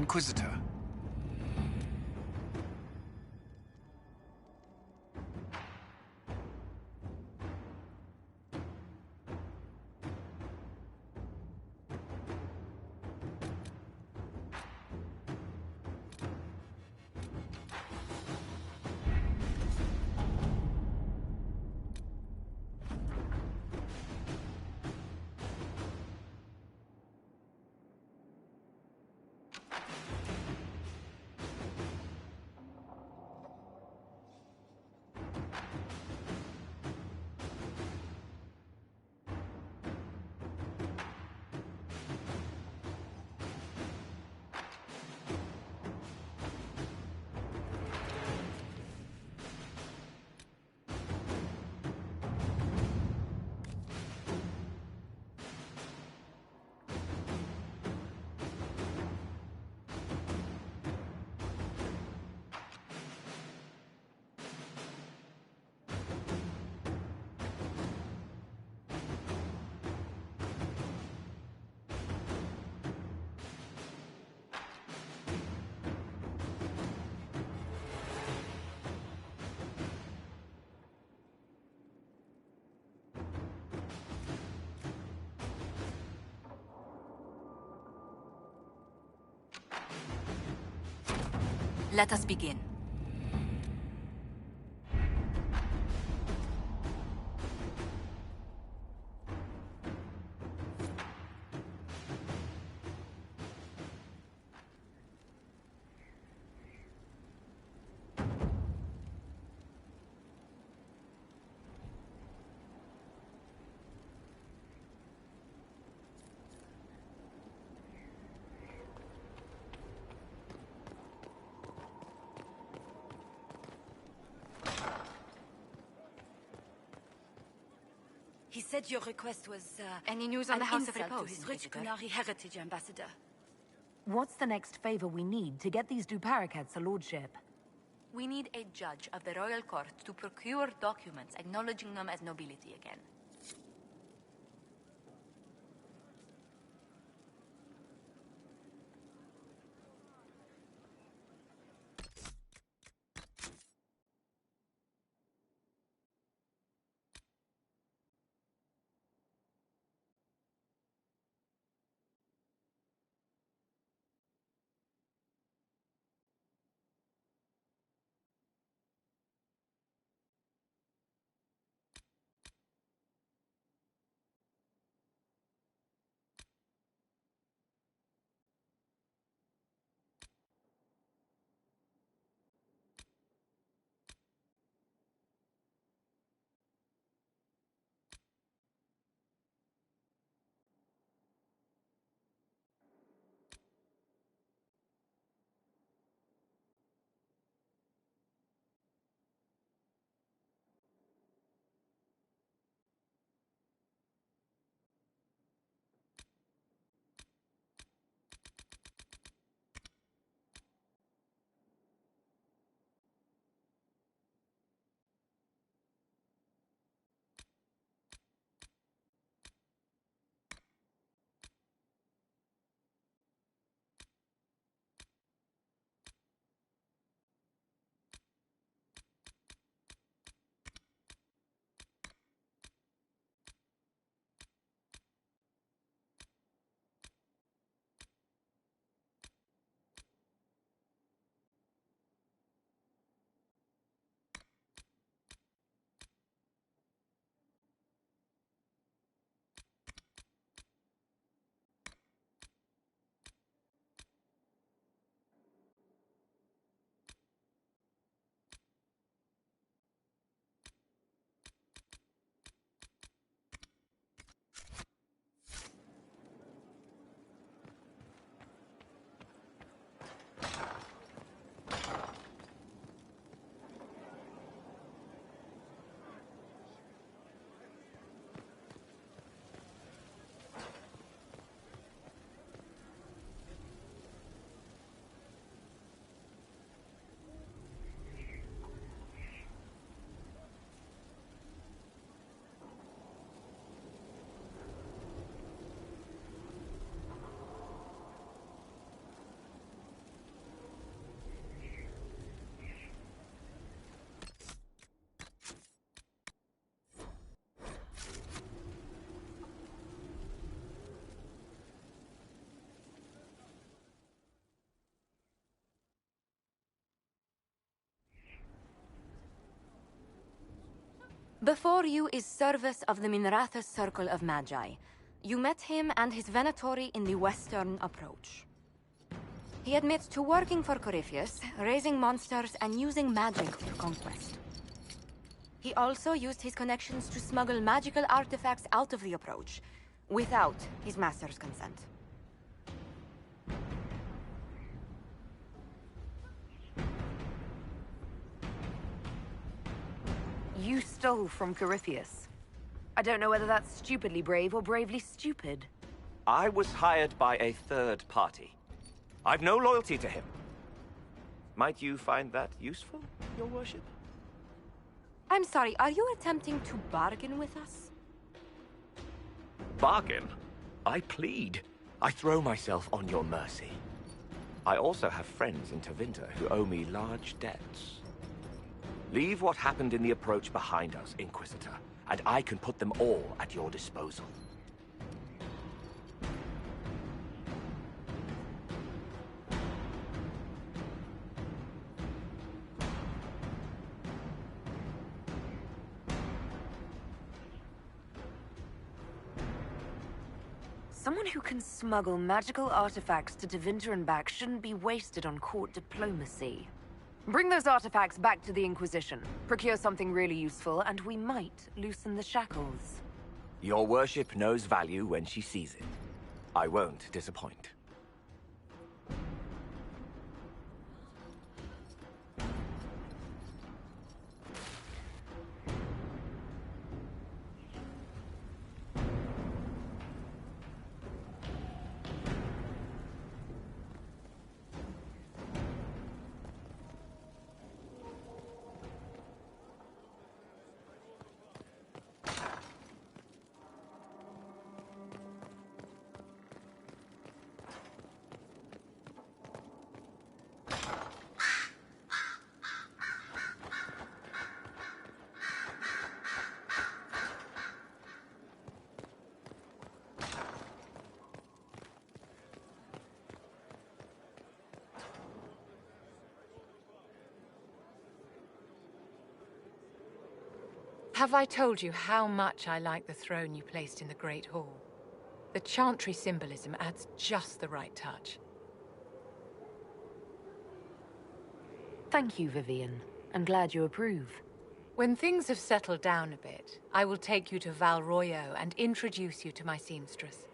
Inquisitor. Let us begin. He said your request was, Any news on the House of insult to Repose, his rich Inquisitor? Qunari heritage, Ambassador. What's the next favor we need to get these Duparacats a lordship? We need a judge of the royal court to procure documents acknowledging them as nobility again. Before you is Service of the Minrathous Circle of Magi. You met him and his Venatori in the Western Approach. He admits to working for Corypheus, raising monsters, and using magic for conquest. He also used his connections to smuggle magical artifacts out of the Approach, without his master's consent. You stole from Corypheus. I don't know whether that's stupidly brave or bravely stupid. I was hired by a third party. I've no loyalty to him. Might you find that useful, Your Worship? I'm sorry, are you attempting to bargain with us? Bargain? I plead. I throw myself on your mercy. I also have friends in Tevinter who owe me large debts. Leave what happened in the Approach behind us, Inquisitor, and I can put them all at your disposal. Someone who can smuggle magical artifacts to Tevinter and back shouldn't be wasted on court diplomacy. Bring those artifacts back to the Inquisition, procure something really useful, and we might loosen the shackles. Your Worship knows value when she sees it. I won't disappoint. Have I told you how much I like the throne you placed in the Great Hall? The Chantry symbolism adds just the right touch. Thank you, Vivian. I'm glad you approve. When things have settled down a bit, I will take you to Val Royo and introduce you to my seamstress.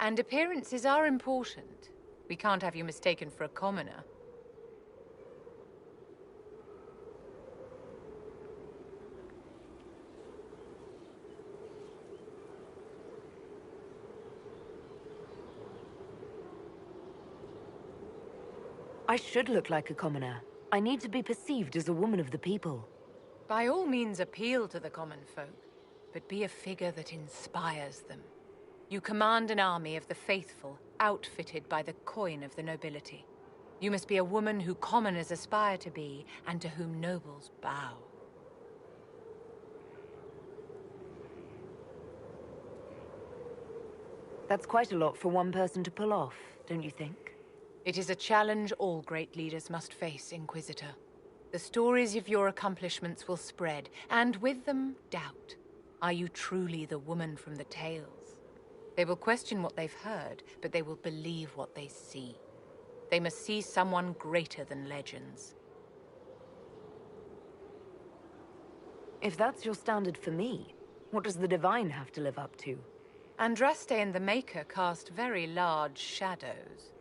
And appearances are important. We can't have you mistaken for a commoner. I should look like a commoner. I need to be perceived as a woman of the people. By all means appeal to the common folk, but be a figure that inspires them. You command an army of the faithful, outfitted by the coin of the nobility. You must be a woman who commoners aspire to be, and to whom nobles bow. That's quite a lot for one person to pull off, don't you think? It is a challenge all great leaders must face, Inquisitor. The stories of your accomplishments will spread, and with them, doubt. Are you truly the woman from the tales? They will question what they've heard, but they will believe what they see. They must see someone greater than legends. If that's your standard for me, what does the Divine have to live up to? Andraste and the Maker cast very large shadows.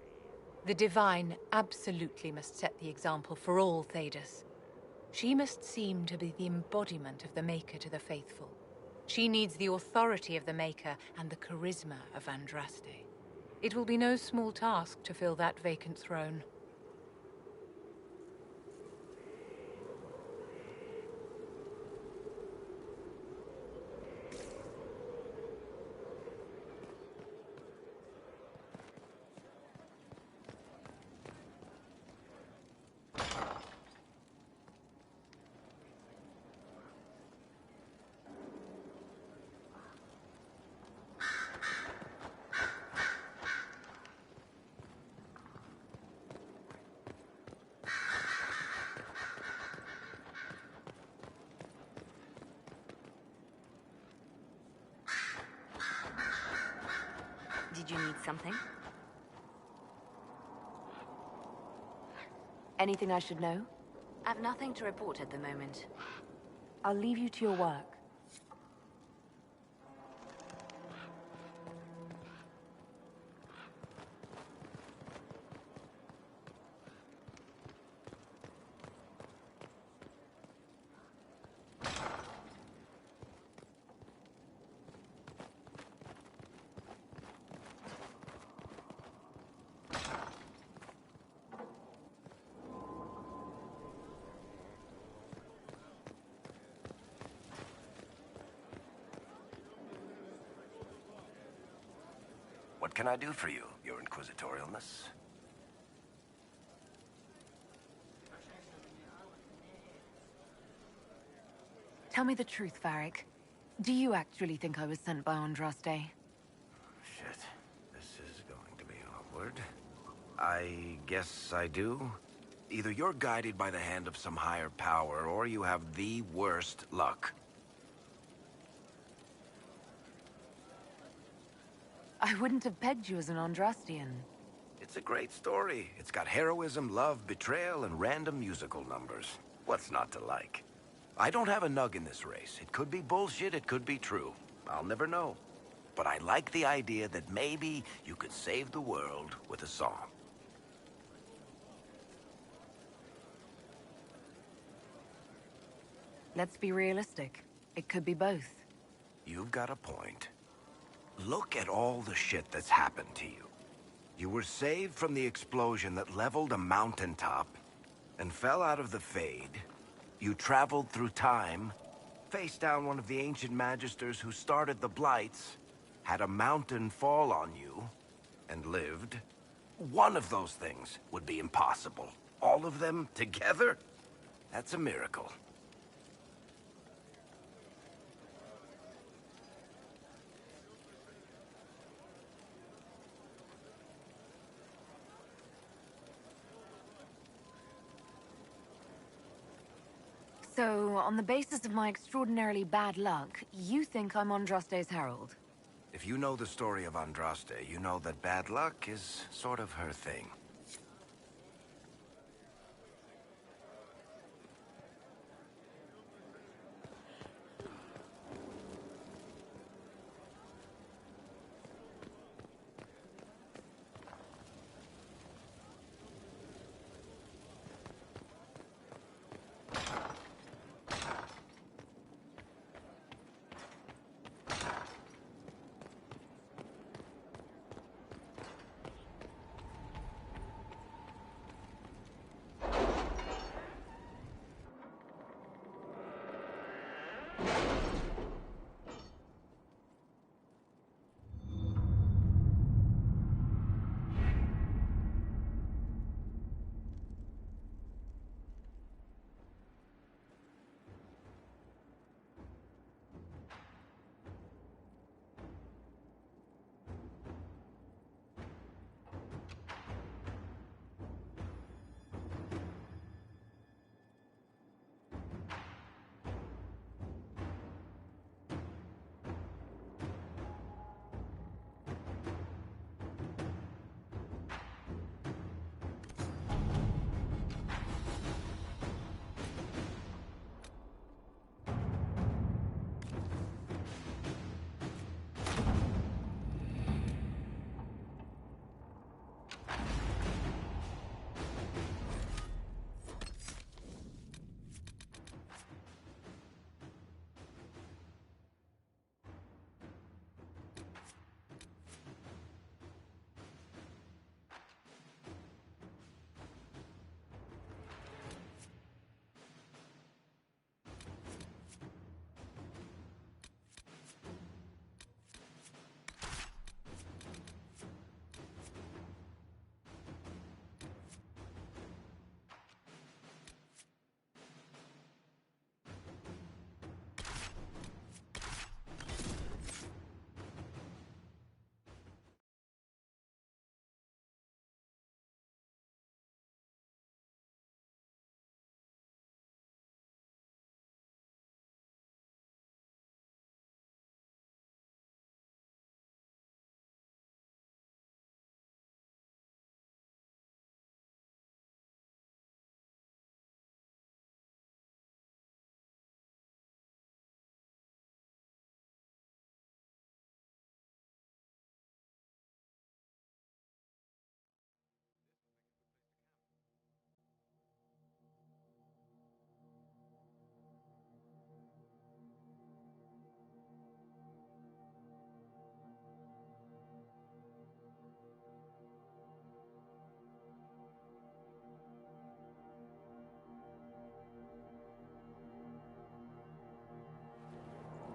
The Divine absolutely must set the example for all Thedas. She must seem to be the embodiment of the Maker to the faithful. She needs the authority of the Maker and the charisma of Andraste. It will be no small task to fill that vacant throne. Did you need something? Anything I should know? I've nothing to report at the moment. I'll leave you to your work. What can I do for you, your inquisitorialness? Tell me the truth, Varric. Do you actually think I was sent by Andraste? Shit. This is going to be awkward. I guess I do. Either you're guided by the hand of some higher power, or you have the worst luck. I wouldn't have pegged you as an Andrastian. It's a great story. It's got heroism, love, betrayal, and random musical numbers. What's not to like? I don't have a nug in this race. It could be bullshit, it could be true. I'll never know. But I like the idea that maybe you could save the world with a song. Let's be realistic. It could be both. You've got a point. Look at all the shit that's happened to you. You were saved from the explosion that leveled a mountaintop and fell out of the Fade. You traveled through time, faced down one of the ancient magisters who started the Blights, had a mountain fall on you, and lived. One of those things would be impossible. All of them together? That's a miracle. So, on the basis of my extraordinarily bad luck, you think I'm Andraste's herald? If you know the story of Andraste, you know that bad luck is sort of her thing.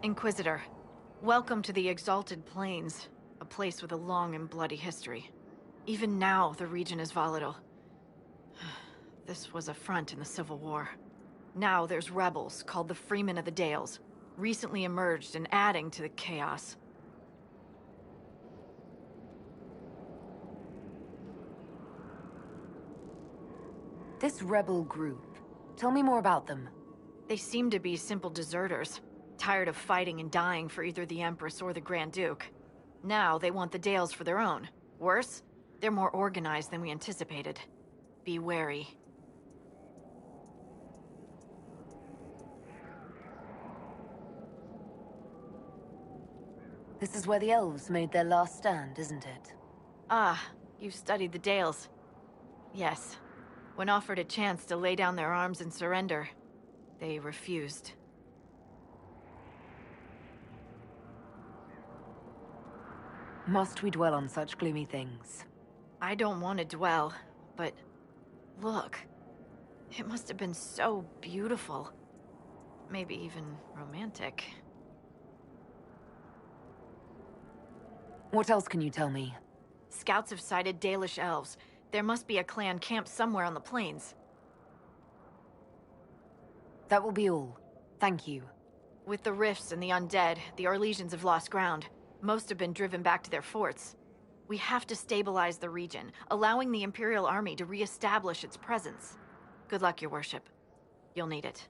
Inquisitor, welcome to the Exalted Plains, a place with a long and bloody history. Even now, the region is volatile. This was a front in the Civil War. Now there's rebels called the Freemen of the Dales, recently emerged and adding to the chaos. This rebel group, tell me more about them. They seem to be simple deserters, tired of fighting and dying for either the Empress or the Grand Duke. Now they want the Dales for their own. Worse, they're more organized than we anticipated. Be wary. This is where the elves made their last stand, isn't it? Ah, you've studied the Dales. Yes. When offered a chance to lay down their arms and surrender, they refused. Must we dwell on such gloomy things? I don't want to dwell, but look. It must have been so beautiful. Maybe even romantic. What else can you tell me? Scouts have sighted Dalish elves. There must be a clan camped somewhere on the plains. That will be all. Thank you. With the rifts and the undead, the Orlesians have lost ground. Most have been driven back to their forts. We have to stabilize the region, allowing the Imperial Army to re-establish its presence. Good luck, Your Worship. You'll need it.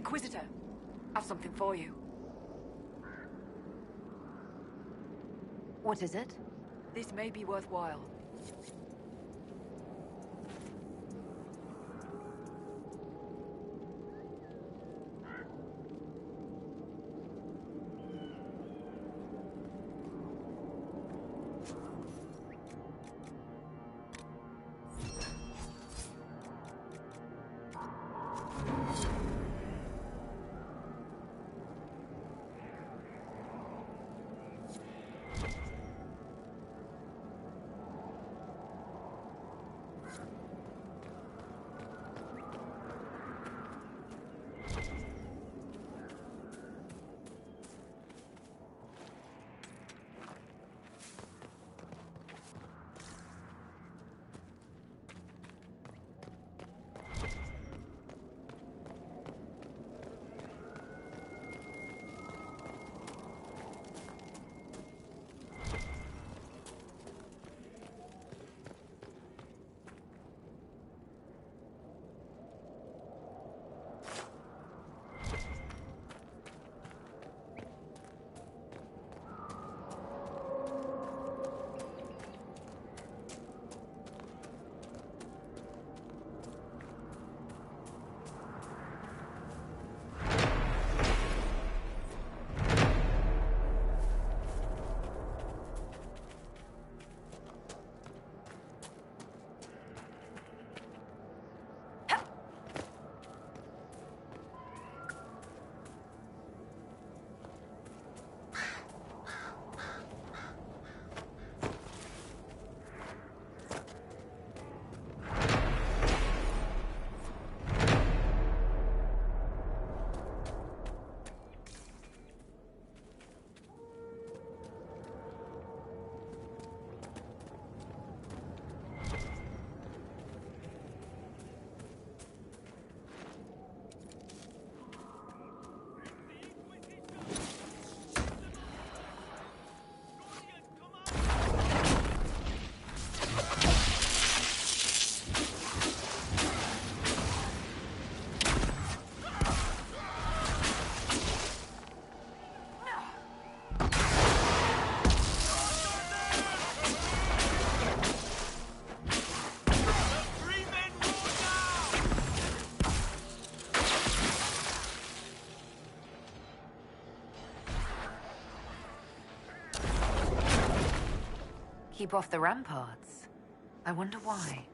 Inquisitor, I've something for you. What is it? This may be worthwhile. Keep off the ramparts. I wonder why.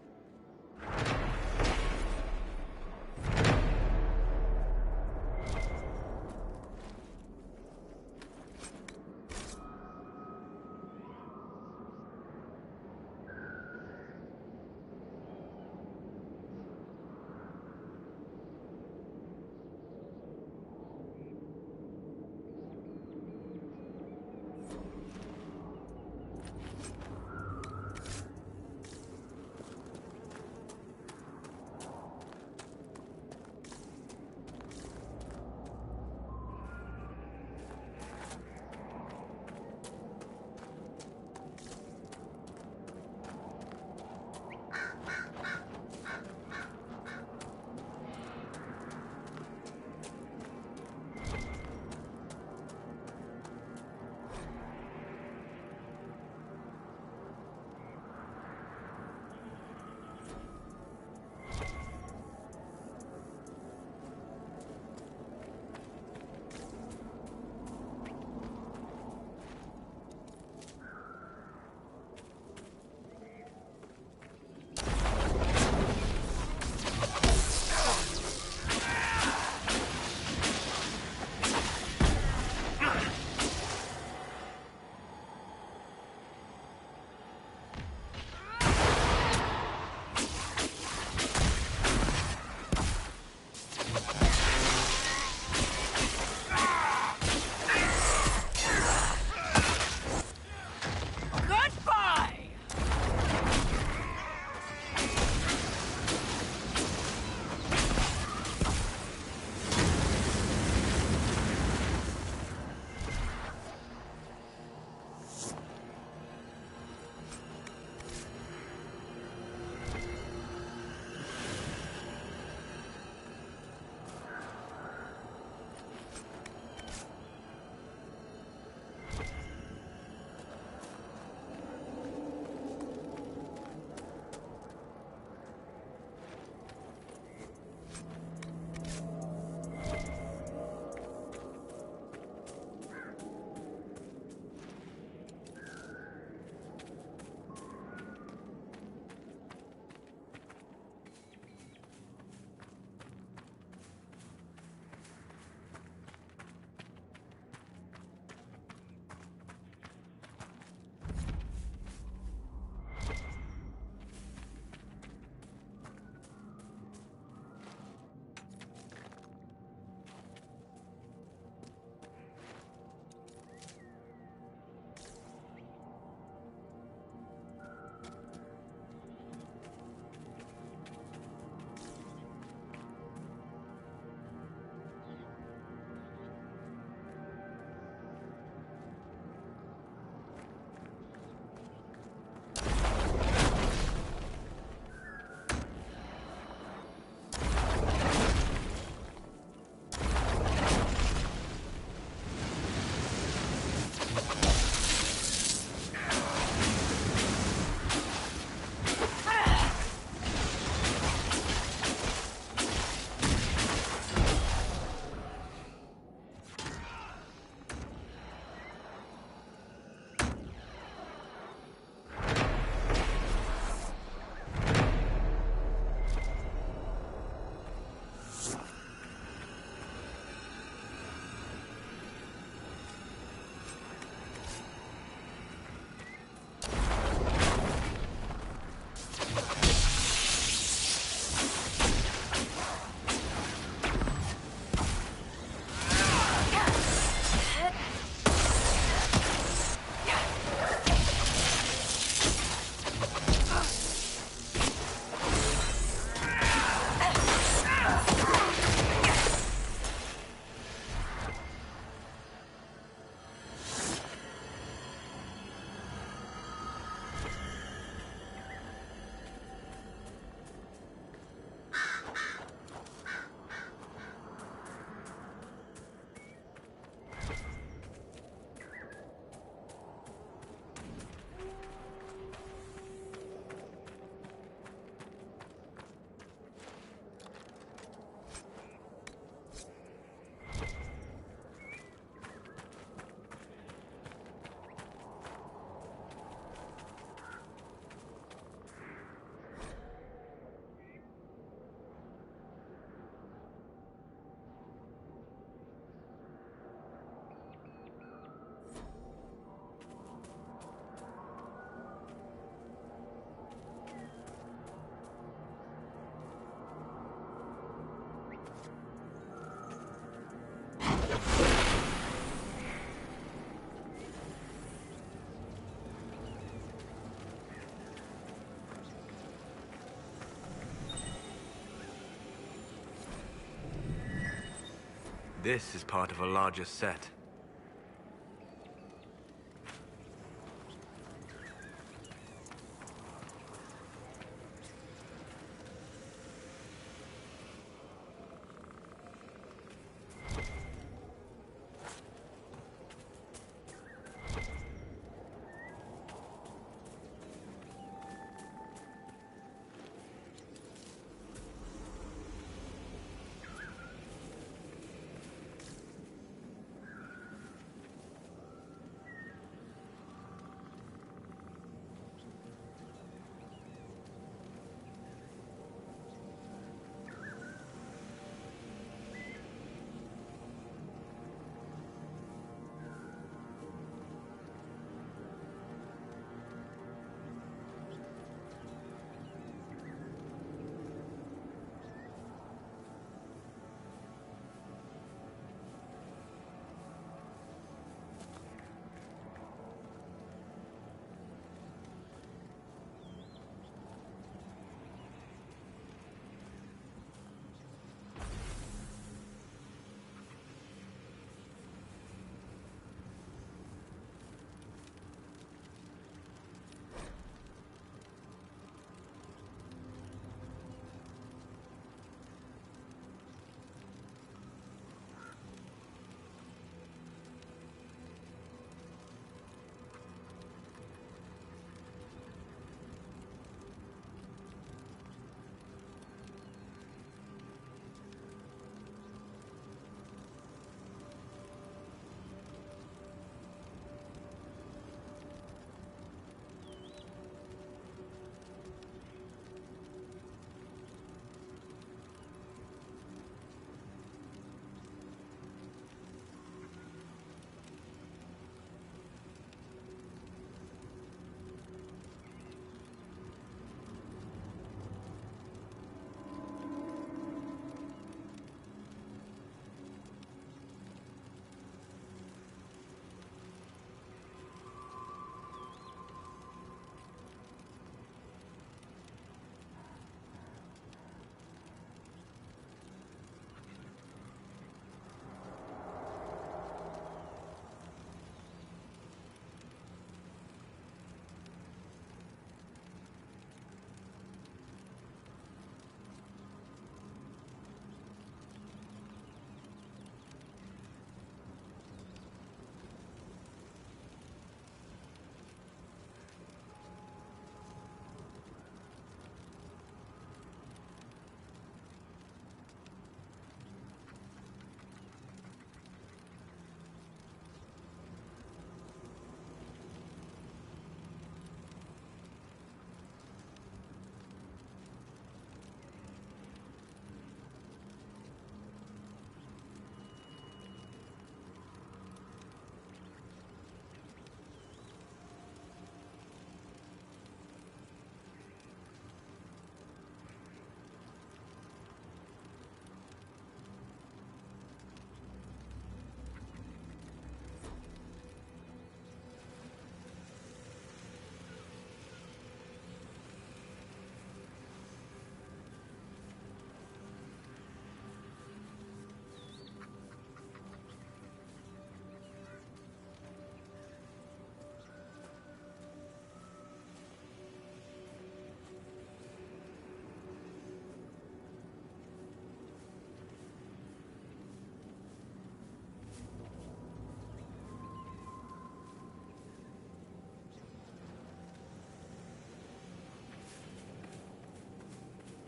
This is part of a larger set.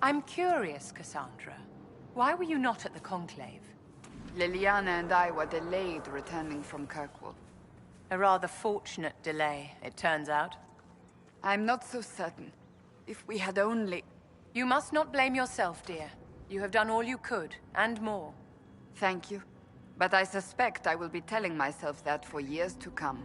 I'm curious, Cassandra. Why were you not at the Conclave? Liliana and I were delayed returning from Kirkwall. A rather fortunate delay, it turns out. I'm not so certain. If we had only... You must not blame yourself, dear. You have done all you could, and more. Thank you. But I suspect I will be telling myself that for years to come.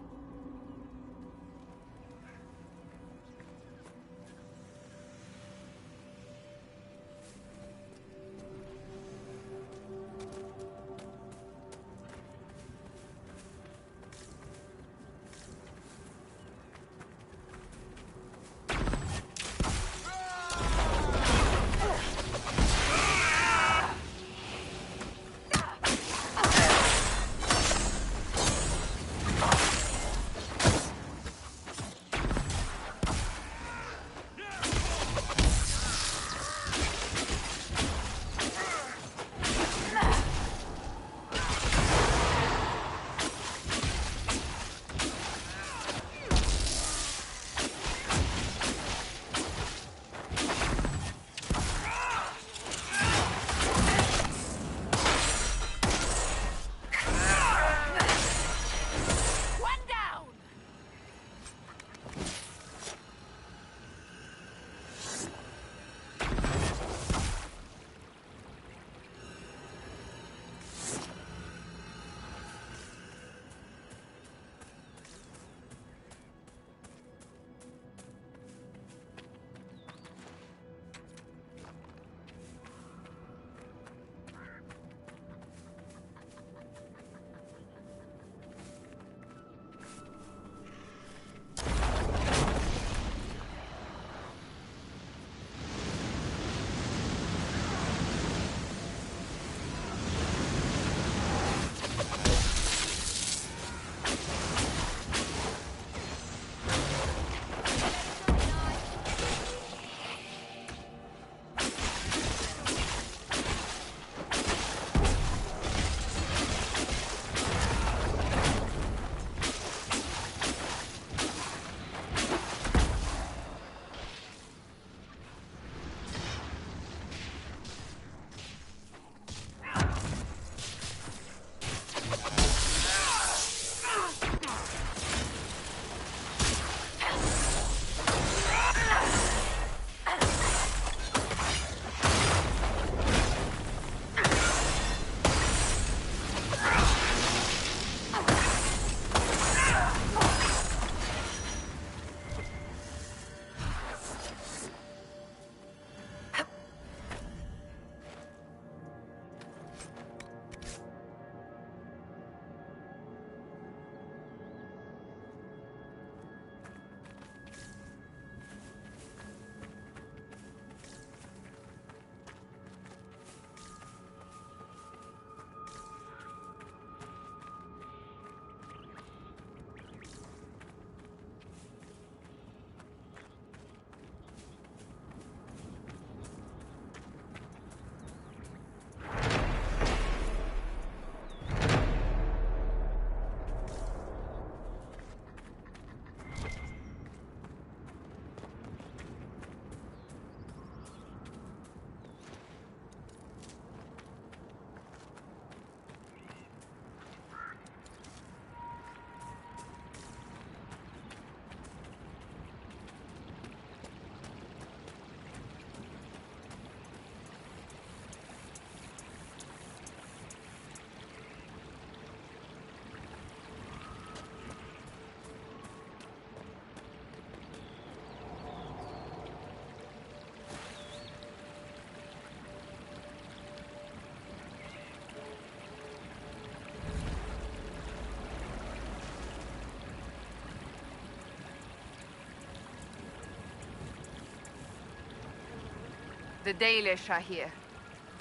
The Dalish are here.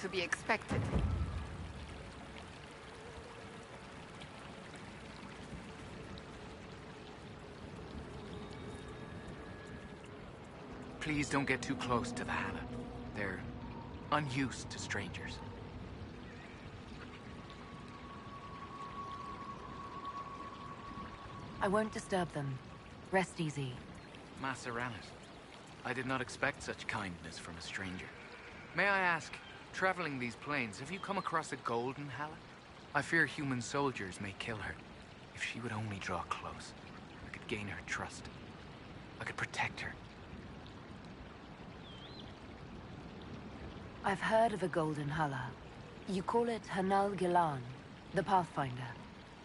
To be expected. Please don't get too close to the Hannah. They're unused to strangers. I won't disturb them. Rest easy. Maceranis. I did not expect such kindness from a stranger. May I ask, traveling these plains, have you come across a golden Halla? I fear human soldiers may kill her. If she would only draw close, I could gain her trust. I could protect her. I've heard of a golden Hala. You call it Hanal Gilan, the Pathfinder.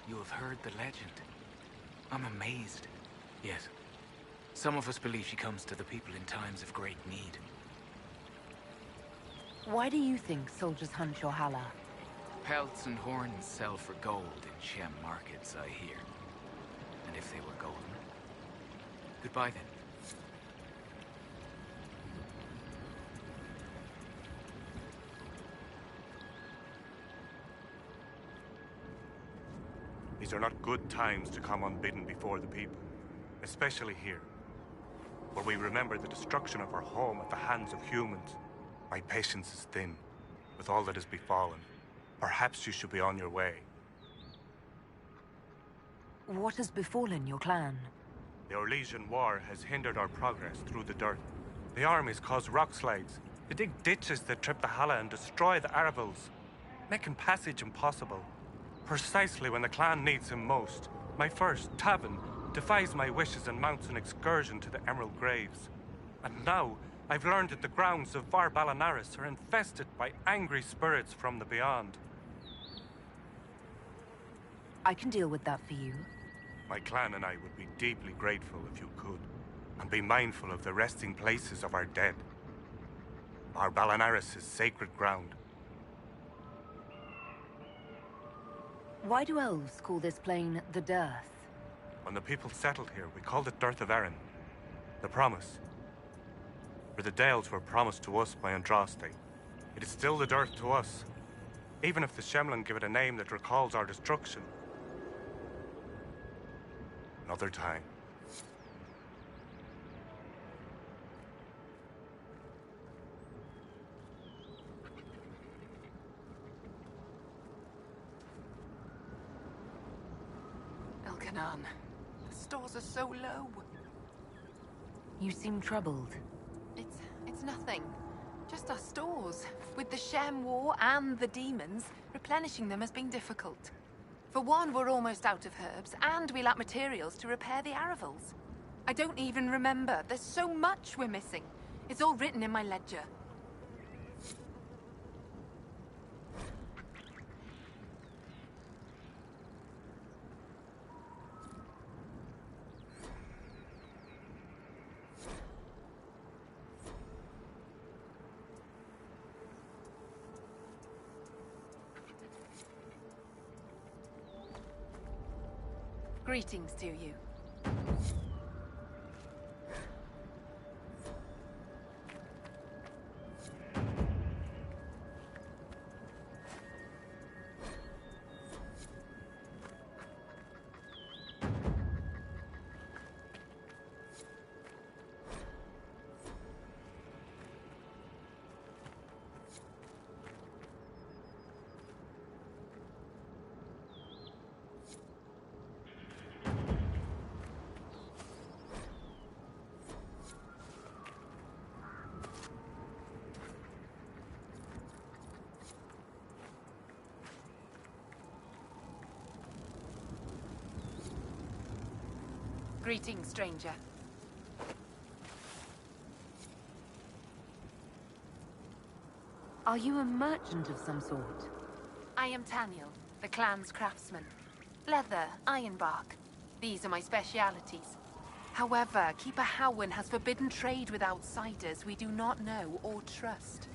You have heard the legend. I'm amazed. Yes. Some of us believe she comes to the people in times of great need. Why do you think soldiers hunt your Hala? Pelts and horns sell for gold in Shem markets, I hear. And if they were golden? Goodbye then. These are not good times to come unbidden before the people, especially here, where we remember the destruction of our home at the hands of humans. My patience is thin, with all that has befallen. Perhaps you should be on your way. What has befallen your clan? The Orlesian War has hindered our progress through the dirt. The armies cause rock slides. They dig ditches that trip the Hala and destroy the Arvils, making passage impossible. Precisely when the clan needs him most, my first, Tavin, defies my wishes and mounts an excursion to the Emerald Graves. And now, I've learned that the grounds of Var Balanaris are infested by angry spirits from the beyond. I can deal with that for you. My clan and I would be deeply grateful if you could, and be mindful of the resting places of our dead. Var Balanaris is sacred ground. Why do elves call this plain the Dearth? When the people settled here, we called it Dearth of Erin. The promise. For the Dales were promised to us by Andraste. It is still the Dearth to us, even if the Shemlin give it a name that recalls our destruction. Another time. Elkanan, the stores are so low. You seem troubled. It's nothing. Just our stores. With the Shem War and the demons, replenishing them has been difficult. For one, we're almost out of herbs, and we lack materials to repair the Arvils. I don't even remember. There's so much we're missing. It's all written in my ledger. Greetings to you. Greetings, stranger. Are you a merchant of some sort? I am Taniel, the clan's craftsman. Leather, ironbark. These are my specialities. However, Keeper Howin has forbidden trade with outsiders we do not know or trust.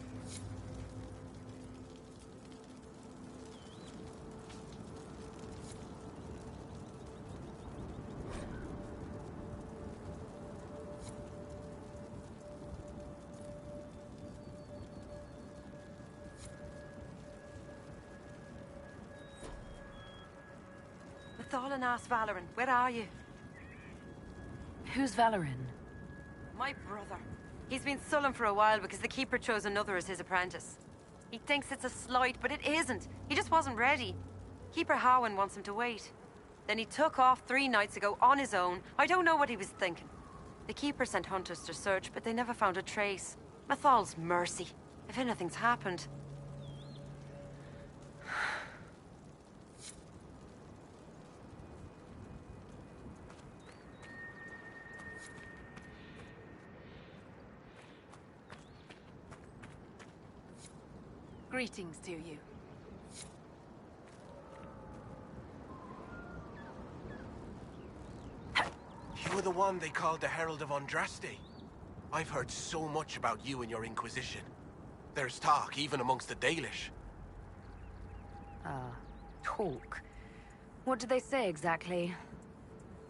Thalan-ass Valoran, where are you? Who's Valoran? My brother. He's been sullen for a while because the Keeper chose another as his apprentice. He thinks it's a slight, but it isn't. He just wasn't ready. Keeper Harwin wants him to wait. Then he took off 3 nights ago on his own. I don't know what he was thinking. The Keeper sent hunters to search, but they never found a trace. Mathal's mercy. If anything's happened... Greetings to you. You were the one they called the Herald of Andraste. I've heard so much about you and your Inquisition. There's talk, even amongst the Dalish. Talk? What do they say exactly?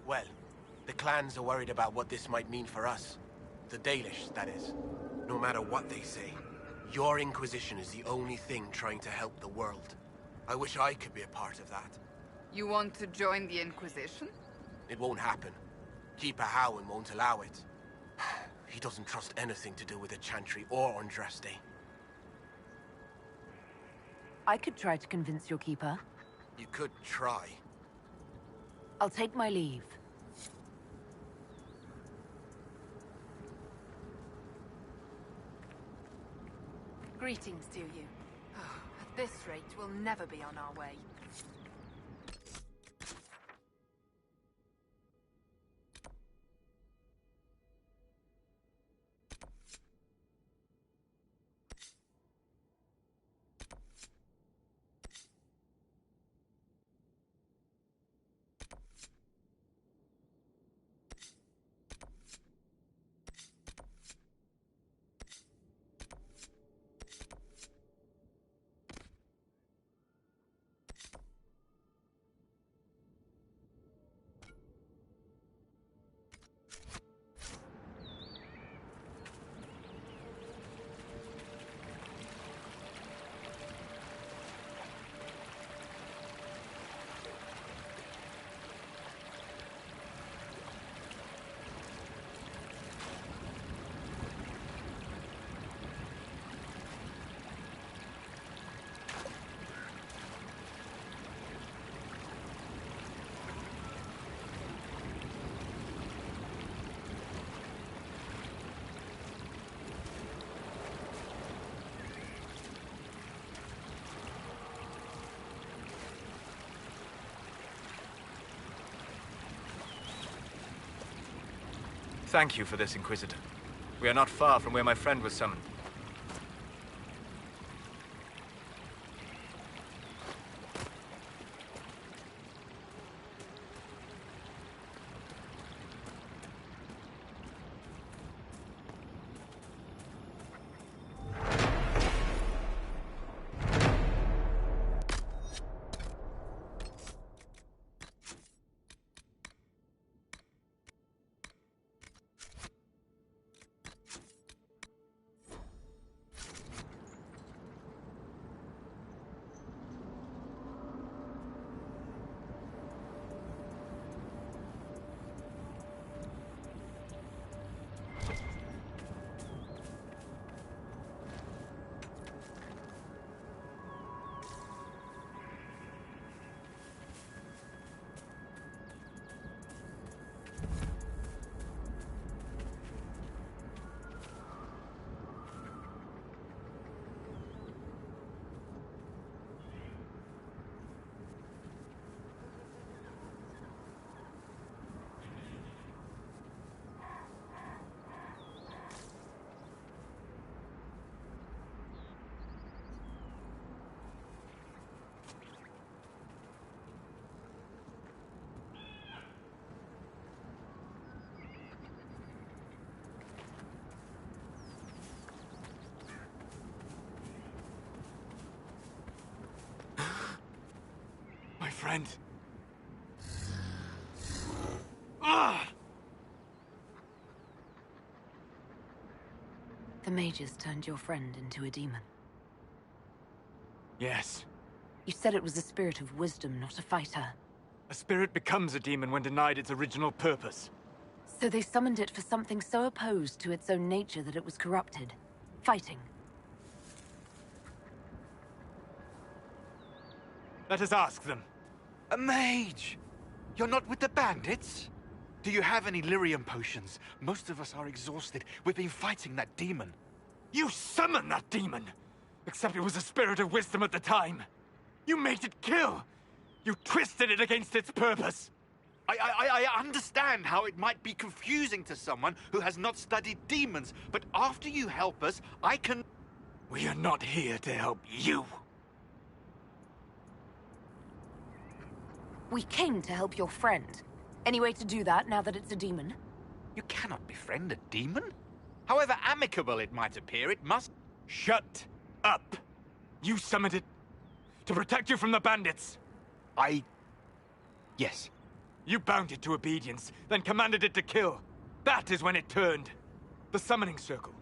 Well, the clans are worried about what this might mean for us. The Dalish, that is. No matter what they say, your Inquisition is the only thing trying to help the world. I wish I could be a part of that. You want to join the Inquisition? It won't happen. Keeper Howin won't allow it. He doesn't trust anything to do with the Chantry or Andraste. I could try to convince your keeper. You could try. I'll take my leave. Greetings to you. At this rate, we'll never be on our way. Thank you for this, Inquisitor. We are not far from where my friend was summoned. My friend. The mages turned your friend into a demon. Yes. You said it was a spirit of wisdom, not a fighter. A spirit becomes a demon when denied its original purpose. So they summoned it for something so opposed to its own nature that it was corrupted. Fighting. Let us ask them. A mage! You're not with the bandits? Do you have any lyrium potions? Most of us are exhausted. We've been fighting that demon. You summoned that demon! Except it was a spirit of wisdom at the time. You made it kill! You twisted it against its purpose! I understand how it might be confusing to someone who has not studied demons, but after you help us, I can... We are not here to help you. We came to help your friend. Any way to do that now that it's a demon? You cannot befriend a demon? However amicable it might appear, it must... Shut up! You summoned it to protect you from the bandits. Yes. You bound it to obedience, then commanded it to kill. That is when it turned. The summoning circle.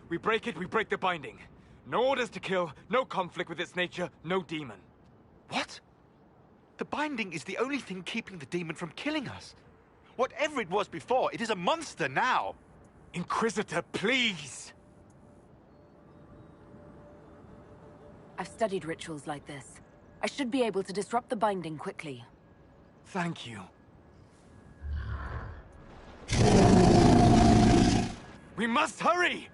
We break it, we break the binding. No orders to kill, no conflict with its nature, no demon. What? The binding is the only thing keeping the demon from killing us. Whatever it was before, it is a monster now. Inquisitor, please! I've studied rituals like this. I should be able to disrupt the binding quickly. Thank you. We must hurry!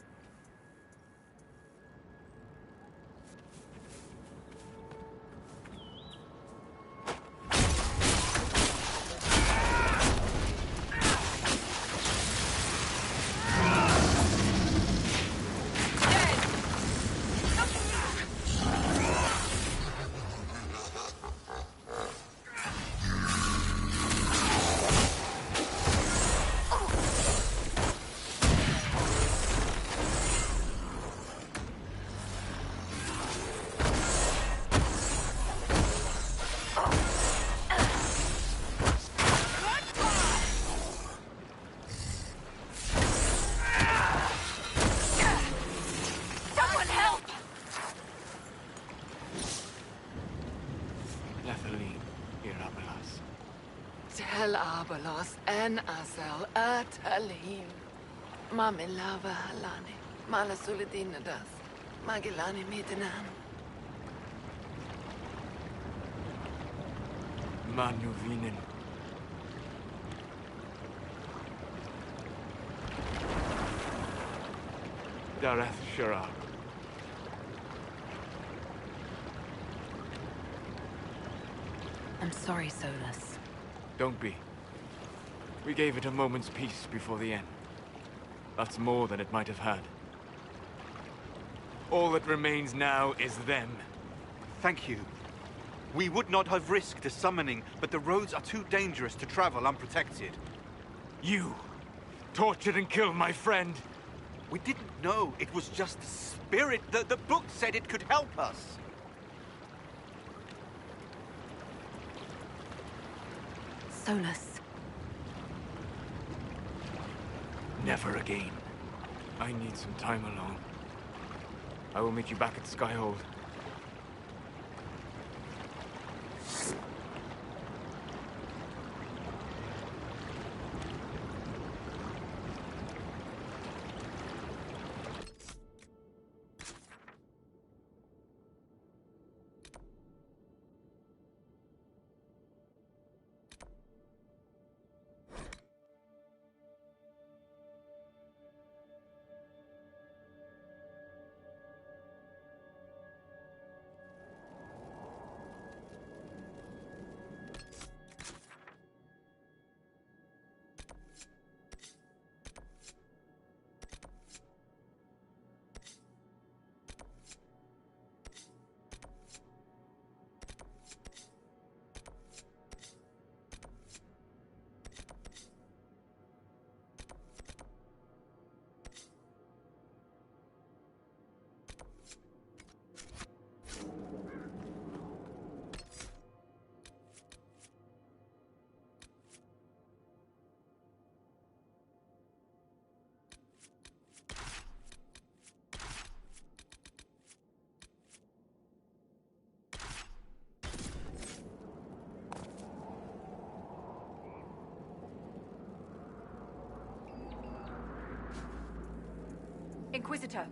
Tel Abalos en Asel Atalim. Mamilava Halani. Malasuladinadas. Magilani Midinan. Manuvinen. Dareth Shira. I'm sorry, Solus. Don't be. We gave it a moment's peace before the end. That's more than it might have had. All that remains now is them. Thank you. We would not have risked a summoning, but the roads are too dangerous to travel unprotected. You tortured and killed my friend. We didn't know it was just a spirit. The book said it could help us. Solus. Never again. I need some time alone. I will meet you back at Skyhold. Inquisitor.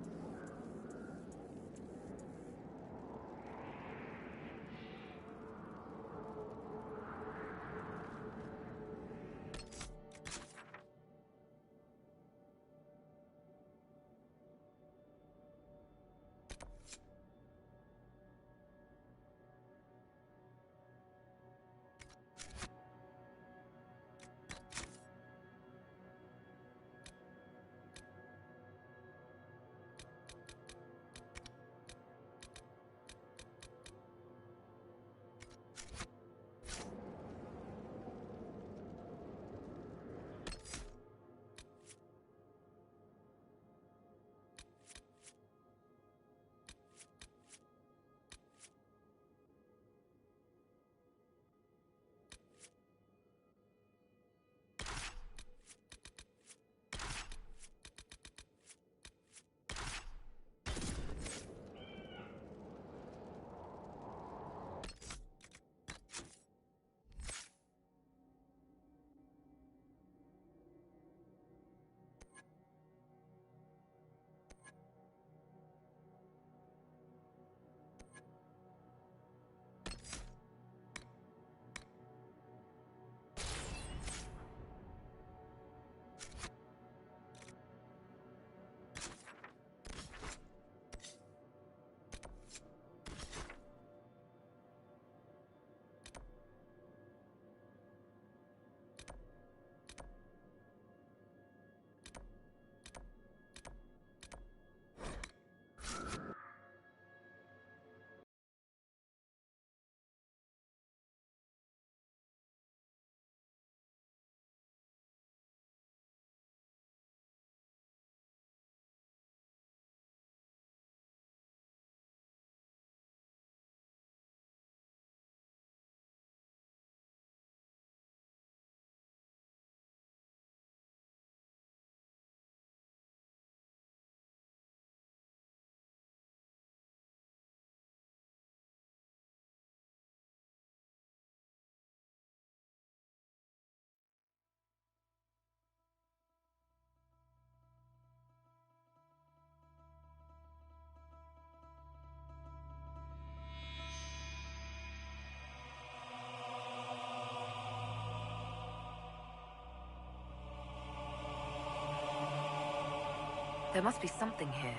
There must be something here.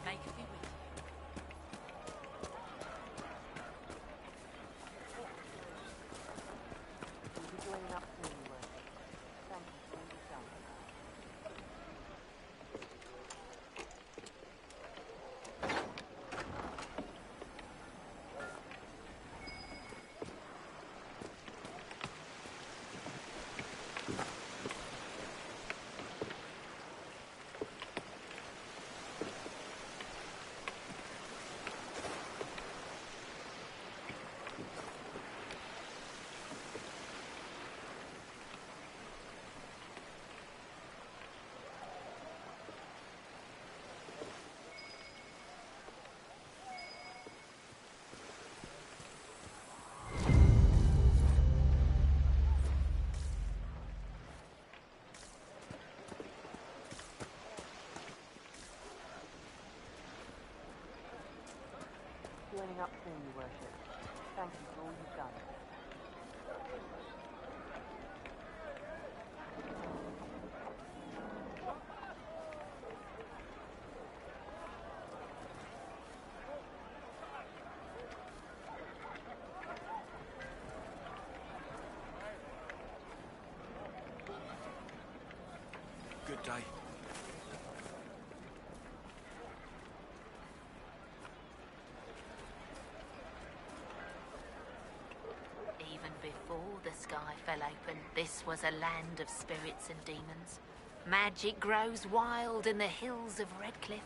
Make it be with Joining up soon, Your Worship. Thank you for all you've done. Good day. Even before the sky fell open, this was a land of spirits and demons. Magic grows wild in the hills of Redcliffe.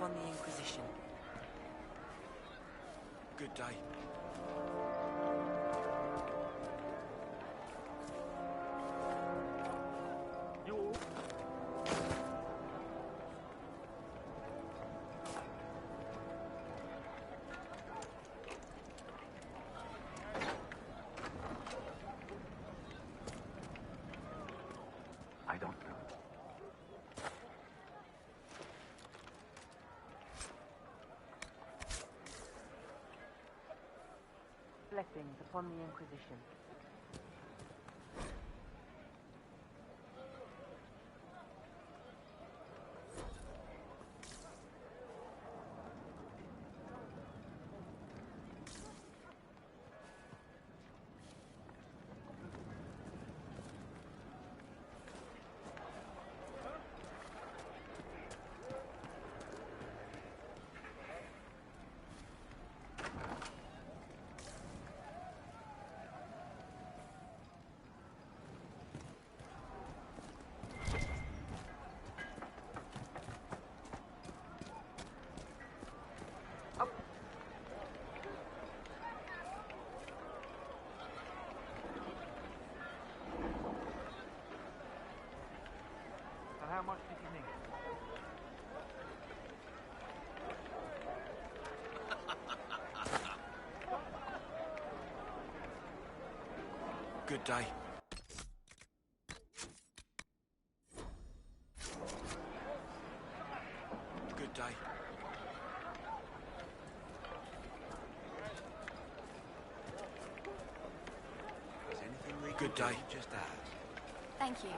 upon the Inquisition. Good day. I don't know. Blessings upon the Inquisition. How much did you need? Good day. Good day. Is anything we Good can day. do? Just ask. Thank you.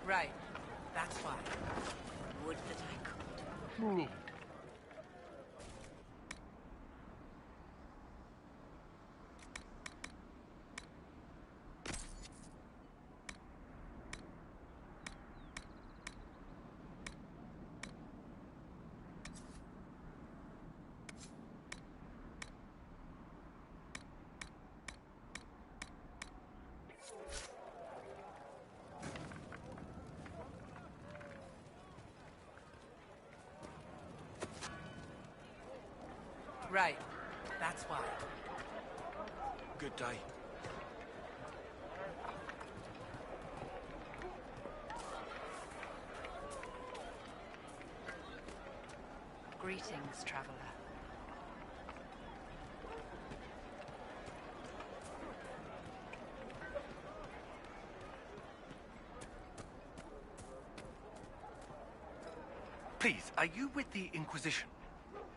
Right. That's why. Would that I could. Right. That's why. Good day. Greetings, traveler. Please, are you with the Inquisition?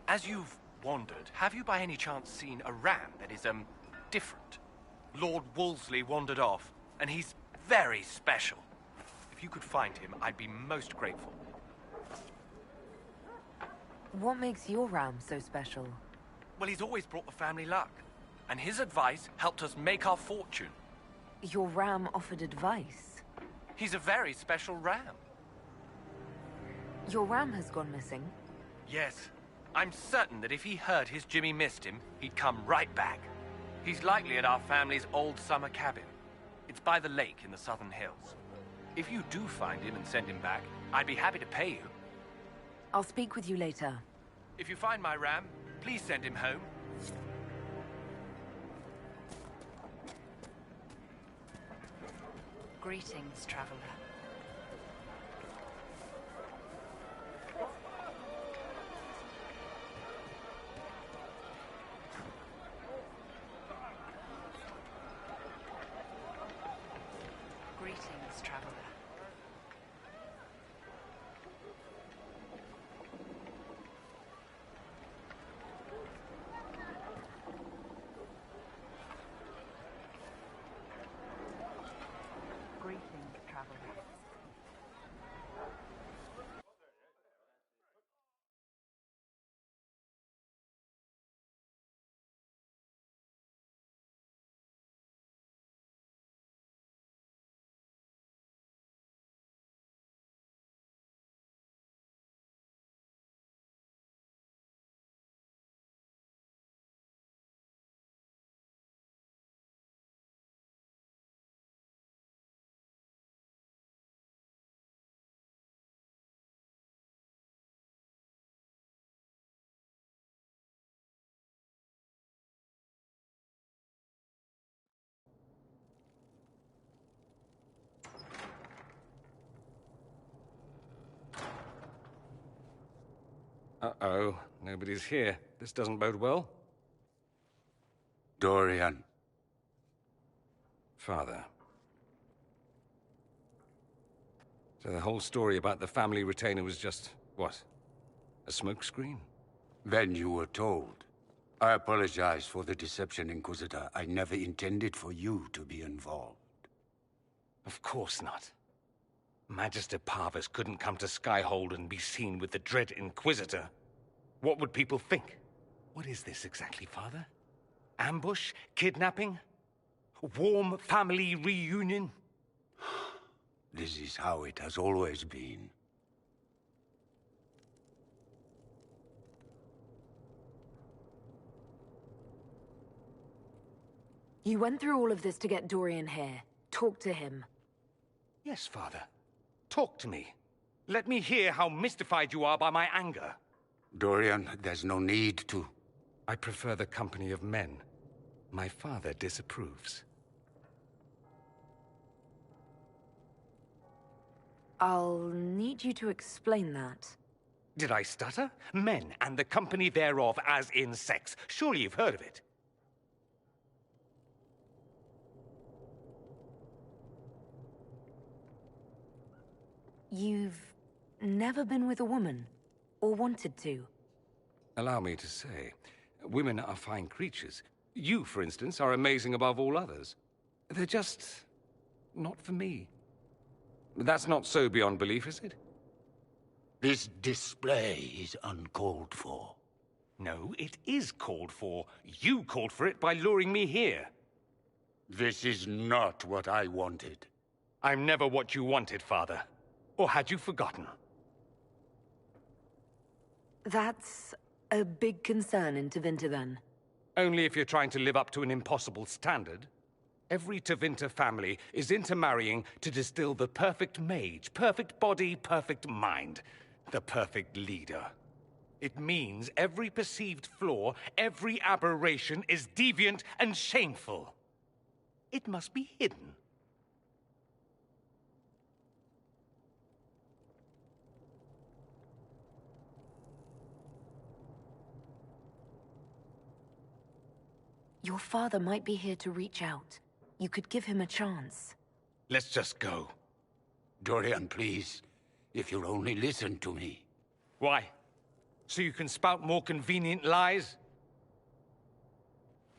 As you've wandered, have you by any chance seen a ram that is, different? Lord Wolseley wandered off, and he's very special. If you could find him, I'd be most grateful. What makes your ram so special? Well, he's always brought the family luck, and his advice helped us make our fortune. Your ram offered advice? He's a very special ram. Your ram has gone missing? Yes. I'm certain that if he heard his Jimmy missed him, he'd come right back. He's likely at our family's old summer cabin. It's by the lake in the southern hills. If you do find him and send him back, I'd be happy to pay you. I'll speak with you later. If you find my ram, please send him home. Greetings, traveler. Greetings, traveler. Greetings, traveler. Uh-oh. Nobody's here. This doesn't bode well. Dorian. Father. So the whole story about the family retainer was just, what? A smokescreen? Then you were told. I apologize for the deception, Inquisitor. I never intended for you to be involved. Of course not. Magister Parvus couldn't come to Skyhold and be seen with the dread Inquisitor. What would people think? What is this exactly, Father? Ambush? Kidnapping? Warm family reunion? This is how it has always been. You went through all of this to get Dorian here. Talk to him. Yes, Father. Talk to me. Let me hear how mystified you are by my anger. Dorian, there's no need to. I prefer the company of men. My father disapproves. I'll need you to explain that. Did I stutter? Men and the company thereof as in sex. Surely you've heard of it. You've never been with a woman? Or wanted to? Allow me to say, women are fine creatures. You, for instance, are amazing above all others. They're just not for me. That's not so beyond belief, is it? This display is uncalled for. No, it is called for. You called for it by luring me here. This is not what I wanted. I'm never what you wanted, Father. Or had you forgotten? That's a big concern in Tevinter, then. Only if you're trying to live up to an impossible standard. Every Tevinter family is intermarrying to distill the perfect mage, perfect body, perfect mind, the perfect leader. It means every perceived flaw, every aberration is deviant and shameful. It must be hidden. Your father might be here to reach out. You could give him a chance. Let's just go. Dorian, please. If you'll only listen to me. Why? So you can spout more convenient lies?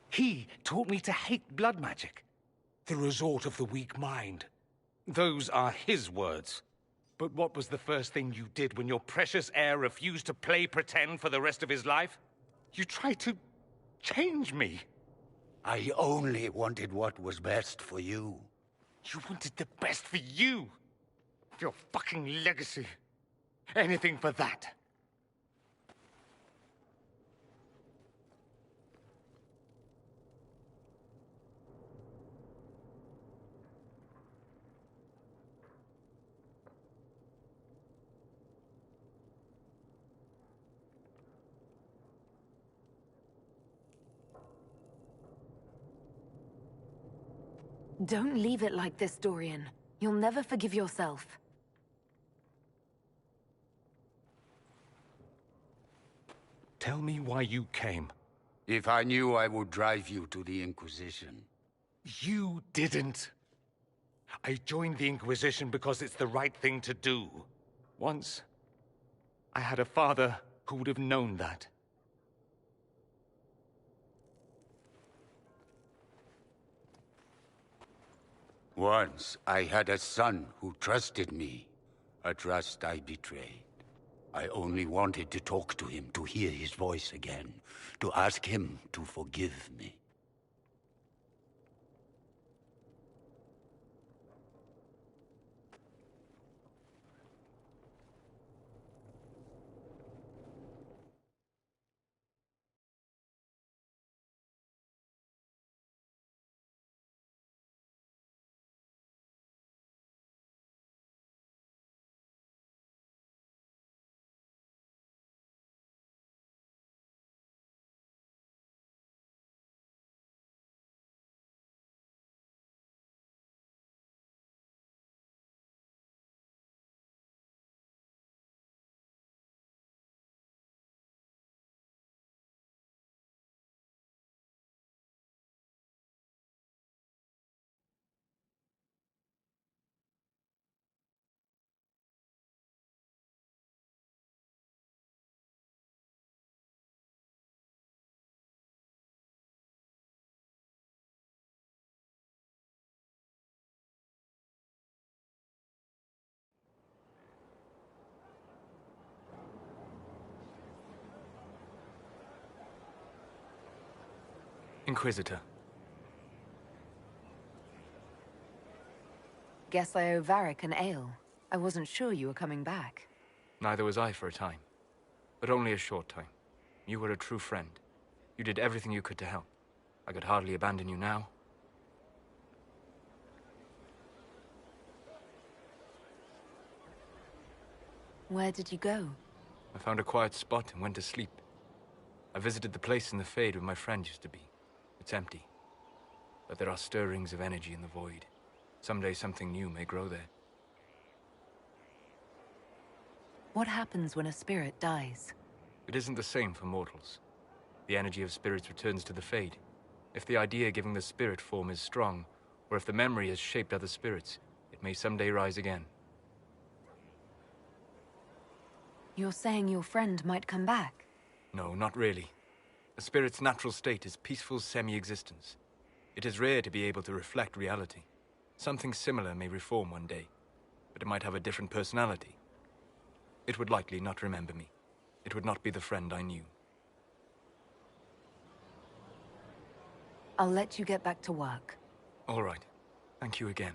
He taught me to hate blood magic. The resort of the weak mind. Those are his words. But what was the first thing you did when your precious heir refused to play pretend for the rest of his life? You tried to change me. I only wanted what was best for you. You wanted the best for you? Your fucking legacy. Anything for that. Don't leave it like this, Dorian. You'll never forgive yourself. Tell me why you came. If I knew, I would drive you to the Inquisition. You didn't. I joined the Inquisition because it's the right thing to do. Once, I had a father who would have known that. Once, I had a son who trusted me. A trust I betrayed. I only wanted to talk to him, to hear his voice again, to ask him to forgive me. Inquisitor. Guess I owe Varric an ale. I wasn't sure you were coming back. Neither was I for a time. But only a short time. You were a true friend. You did everything you could to help. I could hardly abandon you now. Where did you go? I found a quiet spot and went to sleep. I visited the place in the Fade where my friend used to be. It's empty. But there are stirrings of energy in the void. Someday something new may grow there. What happens when a spirit dies? It isn't the same for mortals. The energy of spirits returns to the Fade. If the idea giving the spirit form is strong, or if the memory has shaped other spirits, it may someday rise again. You're saying your friend might come back? No, not really. A spirit's natural state is peaceful semi-existence. It is rare to be able to reflect reality. Something similar may reform one day, but it might have a different personality. It would likely not remember me. It would not be the friend I knew. I'll let you get back to work. All right. Thank you again.